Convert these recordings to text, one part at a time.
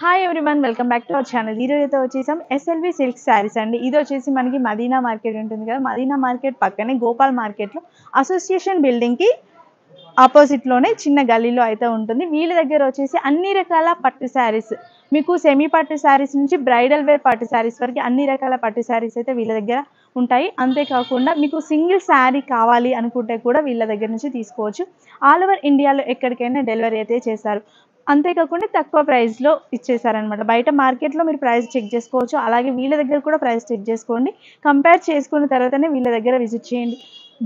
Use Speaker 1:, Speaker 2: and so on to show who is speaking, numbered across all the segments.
Speaker 1: Hi everyone, welcome back to our channel. ఈరోజు అయితే వచ్చేసాం ఎస్ఎల్వి సిల్క్ శారీస్ అండి. ఇది వచ్చేసి మనకి మదీనా మార్కెట్ ఉంటుంది కదా, మదీనా మార్కెట్ పక్కనే గోపాల్ మార్కెట్లో అసోసియేషన్ బిల్డింగ్కి ఆపోజిట్లోనే చిన్న గల్లీలో అయితే ఉంటుంది. వీళ్ళ దగ్గర వచ్చేసి అన్ని రకాల పట్టు శారీస్, మీకు సెమీ పట్టు శారీస్ నుంచి బ్రైడల్ వేర్ పట్టు శారీస్ వరకు అన్ని రకాల పట్టు శారీస్ అయితే వీళ్ళ దగ్గర ఉంటాయి. అంతేకాకుండా మీకు సింగిల్ శారీ కావాలి అనుకుంటే కూడా వీళ్ళ దగ్గర నుంచి తీసుకోవచ్చు. ఆల్ ఓవర్ ఇండియాలో ఎక్కడికైనా డెలివరీ అయితే చేస్తారు. అంతేకాకుండా తక్కువ ప్రైస్లో ఇచ్చేసారనమాట. బయట మార్కెట్లో మీరు ప్రైస్ చెక్ చేసుకోవచ్చు, అలాగే వీళ్ళ దగ్గర కూడా ప్రైస్ చెక్ చేసుకోండి. కంపేర్ చేసుకున్న తర్వాతనే వీళ్ళ దగ్గర విజిట్ చేయండి.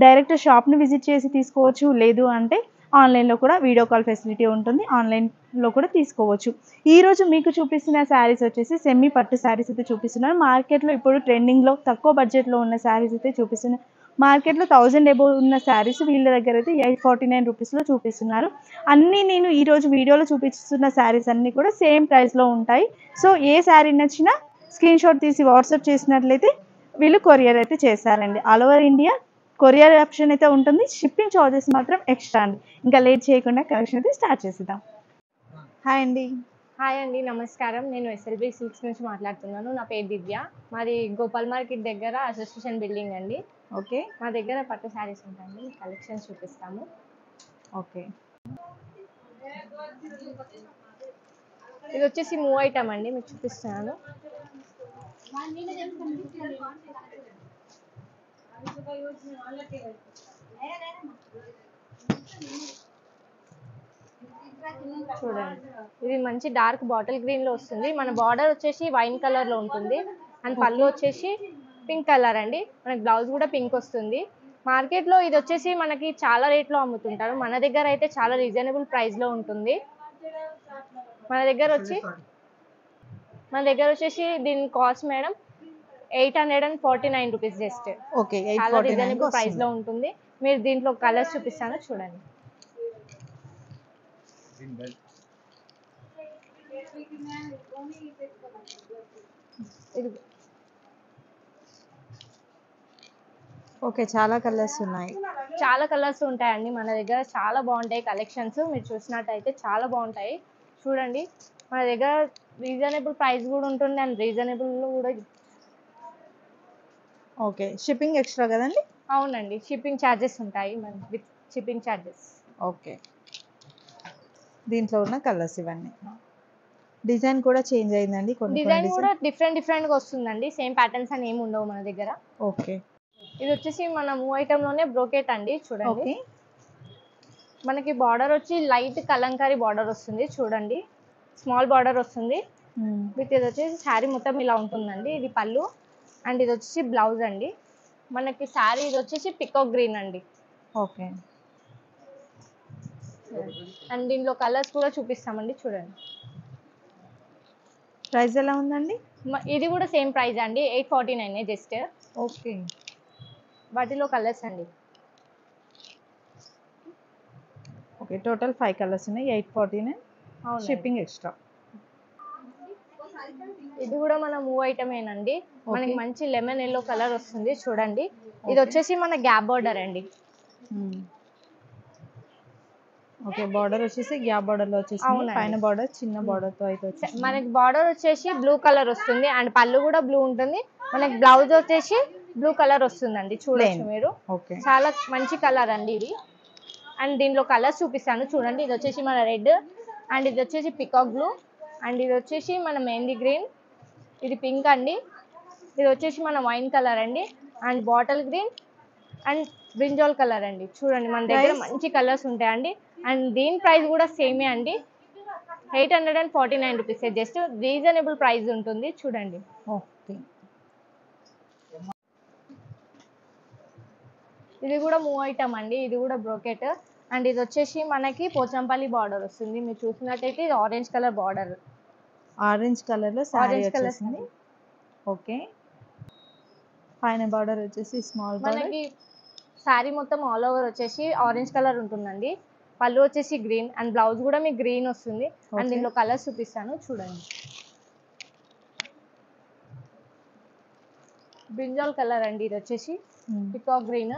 Speaker 1: డైరెక్ట్ షాప్ని విజిట్ చేసి తీసుకోవచ్చు, లేదు అంటే ఆన్లైన్లో కూడా వీడియో కాల్ ఫెసిలిటీ ఉంటుంది, ఆన్లైన్లో కూడా తీసుకోవచ్చు. ఈరోజు మీకు చూపిస్తున్న శారీస్ వచ్చేసి సెమీ పట్టు శారీస్ అయితే చూపిస్తున్నాను. మార్కెట్లో ఇప్పుడు ట్రెండింగ్లో తక్కువ బడ్జెట్లో ఉన్న శారీస్ అయితే చూపిస్తున్నాను. మార్కెట్లో 1000 అబోవ్ ఉన్న శారీస్ వీళ్ళ దగ్గర అయితే 849 రూపీస్లో చూపిస్తున్నారు. అన్నీ నేను ఈరోజు వీడియోలో చూపిస్తున్న శారీస్ అన్నీ కూడా సేమ్ ప్రైస్లో ఉంటాయి. సో ఏ శారీ నచ్చినా స్క్రీన్ షాట్ తీసి వాట్సాప్ చేసినట్లయితే వీళ్ళు కొరియర్ అయితే చేస్తారండి. All over India courier option అయితే ఉంటుంది. షిప్పింగ్ ఛార్జెస్ మాత్రం ఎక్స్ట్రా అండి. ఇంకా లేట్ చేయకుండా కలెక్షన్ అయితే స్టార్ట్ చేసేద్దాం. హాయ్ అండి.
Speaker 2: హాయ్ అండి, నమస్కారం. నేను ఎస్ఎల్బి సిల్క్స్ నుంచి మాట్లాడుతున్నాను. నా పేరు దివ్య. మాది గోపాల్ మార్కెట్ దగ్గర అసోసియేషన్ బిల్డింగ్ అండి.
Speaker 1: ఓకే,
Speaker 2: మా దగ్గర పట్టు శారీస్ ఉంటాయండి, కలెక్షన్స్ చూపిస్తాము.
Speaker 1: ఓకే.
Speaker 2: ఇది వచ్చేసి మూవ్ ఐటమ్ అండి, మీకు చూపిస్తున్నాను. చూడండి, ఇది మంచి డార్క్ బాటిల్ గ్రీన్ లో వస్తుంది. మన బార్డర్ వచ్చేసి వైన్ కలర్ లో ఉంటుంది అండ్ పళ్ళు వచ్చేసి పింక్ కలర్ అండి. మనకి బ్లౌజ్ కూడా పింక్ వస్తుంది. మార్కెట్ లో ఇది వచ్చేసి మనకి చాలా రేట్ లో అమ్ముతుంటారు. మన దగ్గర అయితే చాలా రీజనబుల్ ప్రైస్ లో ఉంటుంది. మన దగ్గర వచ్చేసి దీని cost madam 849 rupees just.
Speaker 1: Okay,
Speaker 2: చాలా రీజనబుల్ ప్రైస్ లో ఉంటుంది. మీరు దీంట్లో కలర్స్ చూపిస్తాను చూడండి.
Speaker 1: ఓకే, చాలా కలర్స్ ఉన్నాయి.
Speaker 2: చాలా కలర్స్ ఉంటాయండి మన దగ్గర. చాలా బాగుంటాయి కలెక్షన్స్. మీరు చూసినట్టయితే చాలా బాగుంటాయి. చూడండి, మన దగ్గర రీజనబుల్ ప్రైస్ కూడా ఉంటుంది అండ్ రీజనబుల్ కూడా.
Speaker 1: ఓకే, షిప్పింగ్ ఎక్స్ట్రా కదండి?
Speaker 2: అవునండి, షిప్పింగ్ ఛార్జెస్ ఉంటాయి విత్ షిప్పింగ్ ఛార్జెస్.
Speaker 1: ఓకే, దీంట్లో ఉన్న కలర్స్ ఇవన్నీ. డిజైన్ కూడా చేంజ్ అయిందండి,
Speaker 2: డిజైన్ కూడా డిఫరెంట్గా వస్తుందండి. సేమ్ ప్యాటర్న్స్ అని ఏమి ఉండవు మన దగ్గర.
Speaker 1: ఓకే,
Speaker 2: ఇది వచ్చేసి మన మూవ్ ఐటమ్ లోనే బ్రోకెట్ అండి. చూడండి, మనకి బార్డర్ వచ్చి లైట్ కలంకారీ బార్డర్ వస్తుంది. చూడండి, స్మాల్ బార్డర్ వస్తుంది. విత్ ఇది వచ్చేసి శారీ మొత్తం ఇలా ఉంటుందండి. ఇది పళ్ళు అండ్ ఇది వచ్చేసి బ్లౌజ్ అండి. మనకి శారీ ఇది వచ్చేసి పికాక్ గ్రీన్ అండి.
Speaker 1: ఓకే,
Speaker 2: అండ్ దీంట్లో కలర్స్ కూడా చూపిస్తామండి. చూడండి,
Speaker 1: ప్రైస్ ఎలా ఉందండి?
Speaker 2: ఇది కూడా సేమ్ ప్రైస్ అండి, 849 జస్ట్.
Speaker 1: ఓకే,
Speaker 2: వాటిలో కలర్స్ అండి.
Speaker 1: ఓకే, టోటల్ 5 కలర్స్ ఉన్నాయి, 849. Shipping extra.
Speaker 2: ఇది కూడా మన మూవ్ ఐటమేనండి. మనకి మంచి లెమన్ ఎల్లో కలర్ వస్తుంది. చూడండి, ఇది వచ్చేసి మన గ్యాప్ బార్డర్ అండి.
Speaker 1: ఓకే, బార్డర్ వచ్చేసి గ్యాప్ బార్డర్ లో వచ్చేసి పైన బార్డర్ చిన్న బార్డర్ తో అయితే వచ్చేసి
Speaker 2: మనకి బార్డర్ వచ్చేసి బ్లూ కలర్ వస్తుంది అండ్ పళ్ళు కూడా బ్లూ ఉంటుంది. మనకి బ్లౌజ్ వచ్చేసి బ్లూ కలర్ వస్తుందండి. చూడొచ్చు మీరు. చాలా మంచి కలర్ అండి ఇది. అండ్ దీంట్లో కలర్స్ చూపిస్తాను చూడండి. ఇది వచ్చేసి మన రెడ్ అండ్ ఇది వచ్చేసి పికాక్ బ్లూ అండ్ ఇది వచ్చేసి మన మెహందీ గ్రీన్, ఇది పింక్ అండి, ఇది వచ్చేసి మన వైన్ కలర్ అండి and bottle green and brinjal colour అండి. చూడండి, మన దగ్గర మంచి కలర్స్ ఉంటాయండి. అండ్ దీని ప్రైస్ కూడా సేమే అండి, 849 రూపీస్. జస్ట్ రీజనబుల్ ప్రైస్ ఉంటుంది. చూడండి, ఇది కూడా మూవ్ ఐటమ్ అండి. ఇది కూడా బ్రోకెట్ అండ్ ఇది వచ్చేసి మనకి పోచంపల్లి బార్డర్ వస్తుంది. మీరు చూసినట్టయితే ఇది orange colour border,
Speaker 1: orange colour లో ఆరెంజ్ కలర్. ఓకే, పైన బార్డర్ వచ్చేసి స్మాల్ బార్డర్.
Speaker 2: మనకి శారీ మొత్తం ఆల్ ఓవర్ వచ్చేసి ఆరెంజ్ కలర్ ఉంటుందండి. పళ్ళు వచ్చేసి గ్రీన్ అండ్ బ్లౌజ్ కూడా మీకు గ్రీన్ వస్తుంది. అండ్ దీంట్లో కలర్స్ చూపిస్తాను చూడండి. బ్రింజాల్ కలర్ అండి, ఇది వచ్చేసి పికాక్ గ్రీన్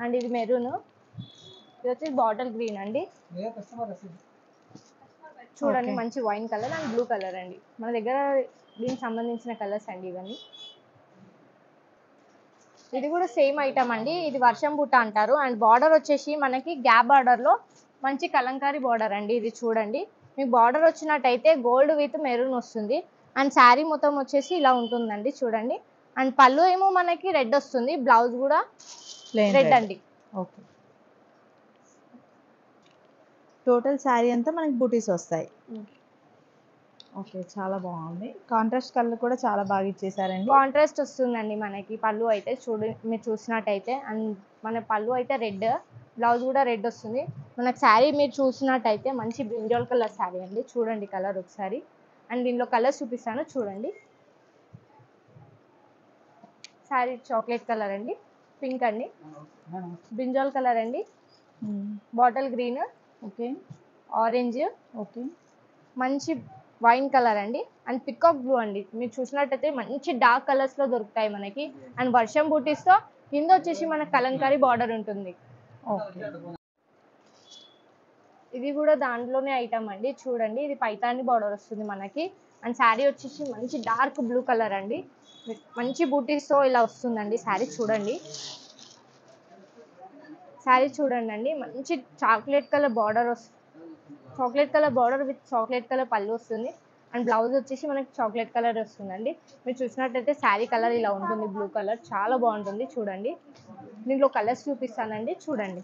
Speaker 2: అండ్ ఇది మెరూన్, ఇది వచ్చేసి బాటిల్ గ్రీన్ అండి. చూడండి
Speaker 1: Okay.
Speaker 2: మంచి wine colour and blue colour అండి. మన దగ్గర దీనికి సంబంధించిన కలర్స్ అండి ఇవన్నీ. ఇది కూడా సేమ్ ఐటమ్ అండి. ఇది వర్షం బుట్ట అంటారు. అండ్ బార్డర్ వచ్చేసి మనకి గ్యాప్ బార్డర్ లో మంచి కలంకారీ బార్డర్ అండి. ఇది చూడండి, మీకు బార్డర్ వచ్చినట్టయితే గోల్డ్ విత్ మెరూన్ వస్తుంది. అండ్ శారీ మొత్తం వచ్చేసి ఇలా ఉంటుందండి చూడండి. అండ్ పళ్ళు ఏమో మనకి రెడ్ వస్తుంది, బ్లౌజ్ కూడా రెడ్ అండి.
Speaker 1: ఓకే, టోటల్ శారీ అంతా మనకి బూటీస్ వస్తాయి. ఓకే, చాలా బాగుంది. కాంట్రాస్ట్ కలర్ కూడా చాలా బాగా ఇచ్చేసారండి.
Speaker 2: కాంట్రాస్ట్ వస్తుందండి మనకి పళ్ళు అయితే మీరు చూసినట్టయితే. అండ్ మన పళ్ళు అయితే రెడ్, బ్లౌజ్ కూడా రెడ్ వస్తుంది. మనకి శారీ మీరు చూసినట్టయితే మంచి బ్రింజాల్ కలర్ శారీ అండి. చూడండి కలర్ ఒకసారి. అండ్ దీనిలో కలర్స్ చూపిస్తాను చూడండి. శారీ చాక్లెట్ కలర్ అండి, పింక్ అండి, బ్రింజాల్ కలర్ అండి, bottle green,
Speaker 1: okay,
Speaker 2: orange,
Speaker 1: okay,
Speaker 2: మంచి వైన్ కలర్ అండి, అండ్ పికాక్ బ్లూ అండి. మీరు చూసినట్టయితే మంచి డార్క్ కలర్స్ లో దొరుకుతాయి మనకి. అండ్ వర్షం బూటీస్ తో కింద వచ్చేసి మనకి కలంకారీ బార్డర్ ఉంటుంది.
Speaker 1: ఓకే.
Speaker 2: ఇది కూడా దాంట్లోనే ఐటమ్ అండి. చూడండి, ఇది పైతాని బార్డర్ వస్తుంది మనకి. అండ్ శారీ వచ్చేసి మంచి డార్క్ బ్లూ కలర్ అండి, మంచి బూటీస్ తో ఇలా వస్తుందండి శారీ. చూడండి శారీ చూడండి అండి, మంచి chocolate colour border chocolate colour border with chocolate colour పళ్ళు వస్తుంది. అండ్ బ్లౌజ్ వచ్చేసి మనకి చాక్లెట్ కలర్ వస్తుందండి. మీరు చూసినట్టయితే శారీ కలర్ ఇలా ఉంటుంది, బ్లూ కలర్ చాలా బాగుంటుంది. చూడండి దీంట్లో కలర్స్ చూపిస్తానండి చూడండి.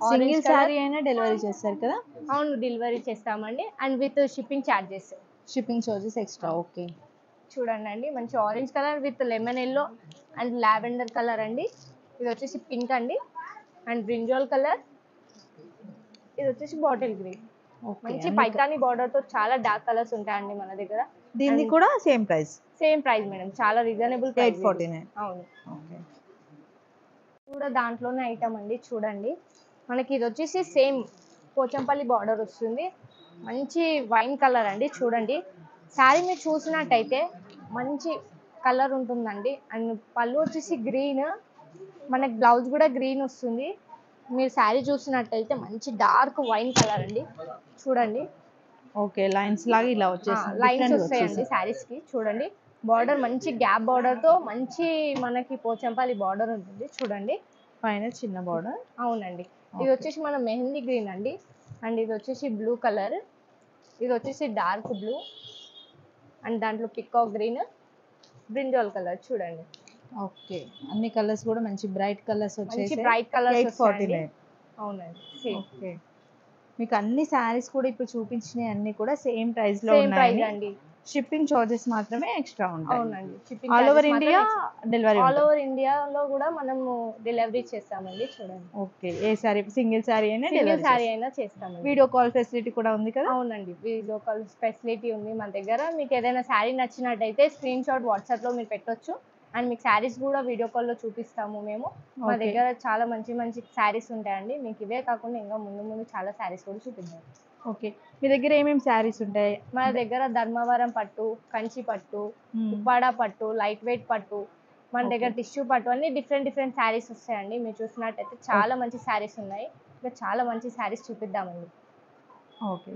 Speaker 1: సింగిల్ శారీ అయినా డెలివరీ చేస్తారు కదా?
Speaker 2: అవును, డెలివరీ చేస్తామండి. And with shipping charges,
Speaker 1: shipping charges extra. Okay,
Speaker 2: చూడండి అండి మంచి orange colour with lemon yellow and lavender colour అండి. ఇది వచ్చేసి పింక్ అండి, అండ్ బ్రింజాల్ కలర్, ఇది వచ్చేసి బాటిల్ గ్రీన్. మంచి పైతాని బార్డర్ తో చాలా డార్క్ కలర్స్ ఉంటాయండి మన దగ్గర.
Speaker 1: దీన్ని కూడా same price?
Speaker 2: Same price madam, చాలా రీజనబుల్ ప్రైస్.
Speaker 1: 849.
Speaker 2: అవును.
Speaker 1: ఓకే,
Speaker 2: కూడా దాంట్లోనే ఐటమ్ అండి. చూడండి మనకి ఇది వచ్చేసి సేమ్ పోచంపల్లి బార్డర్ వస్తుంది, మంచి వైన్ కలర్ అండి. చూడండి శారీ మీరు చూసినట్టయితే మంచి కలర్ ఉంటుందండి. అండ్ పళ్ళు వచ్చేసి గ్రీన్, మనకి బ్లౌజ్ కూడా గ్రీన్ వస్తుంది. మీరు శారీ చూసినట్టయితే మంచి డార్క్ వైన్ కలర్ అండి. చూడండి
Speaker 1: ఓకే, లైన్స్ లాగా ఇలా వచ్చేసింది,
Speaker 2: లైన్స్ వస్తాయండి శారీస్ కి. చూడండి బార్డర్ మంచి గ్యాప్ బార్డర్ తో మంచి మనకి పోచంపల్లి బార్డర్ ఉంటుంది. చూడండి
Speaker 1: పైన చిన్న బార్డర్.
Speaker 2: అవునండి. ఇది వచ్చేసి మన మెహందీ గ్రీన్ అండి. అండ్ ఇది వచ్చేసి బ్లూ కలర్, ఇది వచ్చేసి డార్క్ బ్లూ, అండ్ దాంట్లో పికాక్ గ్రీన్, బ్రింజాల్ కలర్. చూడండి
Speaker 1: ఓకే, అన్ని కలర్స్ కూడా మంచి బ్రైట్ కలర్స్ వచ్చేసి
Speaker 2: మంచి బ్రైట్ కలర్స్
Speaker 1: 849.
Speaker 2: అవునండి సేమ్.
Speaker 1: ఓకే, మీకు అన్ని శారీస్ కూడా ఇప్పుడు చూపించినవి అన్ని కూడా సేమ్ ప్రైస్ లో
Speaker 2: సేమ్ ప్రైస్
Speaker 1: ఉన్నాయి.
Speaker 2: అండి.
Speaker 1: షిప్పింగ్ చార్జెస్ మాత్రమే ఎక్స్ట్రా ఉంటాయి.
Speaker 2: అవునండి, shipping
Speaker 1: all over India delivery?
Speaker 2: All over ఇండియాలో కూడా మనము డెలివరీ చేస్తామండి. చూడండి
Speaker 1: ఓకే, ఏ సారీ సింగిల్ సారీ అయినా
Speaker 2: సింగిల్ శారీ అయినా చేస్తామండి.
Speaker 1: వీడియో కాల్ ఫెసిలిటీ కూడా ఉంది కదా?
Speaker 2: అవునండి, వీడియో కాల్ ఫెసిలిటీ ఉంది మన దగ్గర. మీకు ఏదైనా శారీ నచ్చినట్టయితే స్క్రీన్ షాట్ వాట్సాప్ లో మీరు పెట్టొచ్చు. అండ్ మీకు శారీస్ కూడా వీడియో కాల్లో చూపిస్తాము మేము. మా దగ్గర చాలా మంచి మంచి శారీస్ ఉంటాయండి. మీకు ఇవే కాకుండా ఇంకా ముందు ముందు చాలా శారీస్ కూడా చూపిద్దాం.
Speaker 1: ఓకే, మీ దగ్గర ఏమేమి శారీస్ ఉంటాయి?
Speaker 2: మన దగ్గర ధర్మవరం పట్టు, కంచి పట్టు, ఉప్పాడ పట్టు, లైట్ వెయిట్ పట్టు, మన దగ్గర టిష్యూ పట్టు, అన్ని డిఫరెంట్ డిఫరెంట్ శారీస్ వస్తాయండి. మీరు చూసినట్టయితే చాలా మంచి శారీస్ ఉన్నాయి. ఇంకా చాలా మంచి శారీస్ చూపిద్దామండి.
Speaker 1: ఓకే,